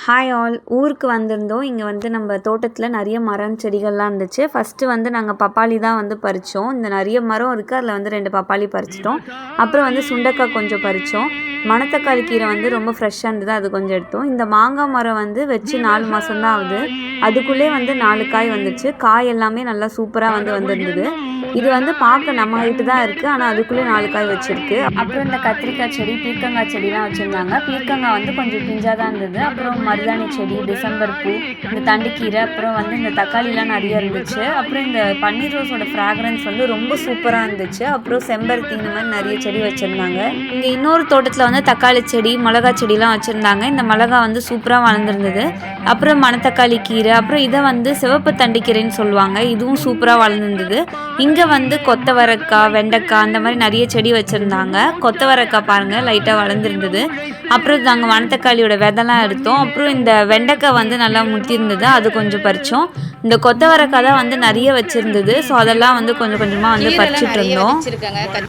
Hi all, ஊருக்கு வந்திருந்தோம். இங்கே வந்து நம்ம தோட்டத்தில் நிறைய மரம் செடிகள்லாம் இருந்துச்சு. ஃபஸ்ட்டு வந்து நாங்கள் பப்பாளி தான் வந்து பறித்தோம். இந்த நிறைய மரம் இருக்குது, அதில் வந்து 2 பப்பாளி பறிச்சிட்டோம். அப்புறம் வந்து சுண்டைக்காய் கொஞ்சம் பறித்தோம். மணத்தக்காளி கீரை வந்து ரொம்ப ஃப்ரெஷ்ஷாக இருந்தது, அது கொஞ்சம் எடுத்தோம். இந்த மாங்காய் மரம் வந்து வச்சு 4 மாதம் தான் ஆகுது. அதுக்குள்ளே வந்து 4 காய் வந்துச்சு. காய் எல்லாமே நல்லா சூப்பராக வந்து வந்திருந்தது. இது வந்து பார்க்க நம்ம ஹைட்டு தான் இருக்குது, ஆனால் அதுக்குள்ளே 4 காய் வச்சுருக்கு. அப்புறம் இந்த கத்திரிக்காய் செடி, பீர்க்கங்காய் செடிலாம் வச்சுருந்தாங்க. பீர்க்கங்காய் வந்து கொஞ்சம் பிஞ்சாக தான் இருந்தது. அப்புறம் மருதாணி செடி, டிசம்பர் பூ, இந்த தண்டுக்கீரை, அப்புறம் வந்து இந்த தக்காளிலாம் நிறைய இருந்துச்சு. அப்புறம் இந்த பன்னீர் ரோஸோட ஃப்ராக்ரன்ஸ் வந்து ரொம்ப சூப்பராக இருந்துச்சு. அப்புறம் செம்பருத்தி, இந்த மாதிரி நிறைய செடி வச்சுருந்தாங்க. இங்கே இன்னொரு தோட்டத்தில் வந்து தக்காளி செடி, மிளகா செடிலாம் வச்சுருந்தாங்க. இந்த மிளகா வந்து சூப்பராக வளர்ந்துருந்தது. அப்புறம் மணத்தக்காளி கீரை, அப்புறம் இதை வந்து சிவப்பு தண்டுக்கீரைன்னு சொல்லுவாங்க, இதுவும் சூப்பராக வளர்ந்துருந்தது. இங்கே வந்து கொத்தவரக்காய், வெண்டைக்காய், அந்த மாதிரி நிறைய செடி வச்சுருந்தாங்க. கொத்தவரக்காய் பாருங்கள் லைட்டாக வளர்ந்துருந்தது. அப்புறம் நாங்கள் மணத்தக்காளியோட விதைலாம் எடுத்தோம். அப்புறம் இந்த வெண்டைக்காய் வந்து நல்லா முத்திருந்தது, அது கொஞ்சம் பறித்தோம். இந்த கொத்தவரக்காய் தான் வந்து நிறைய வச்சுருந்தது. ஸோ அதெல்லாம் வந்து கொஞ்சம் கொஞ்சமாக வந்து பறிச்சுட்டு இருந்தோம்.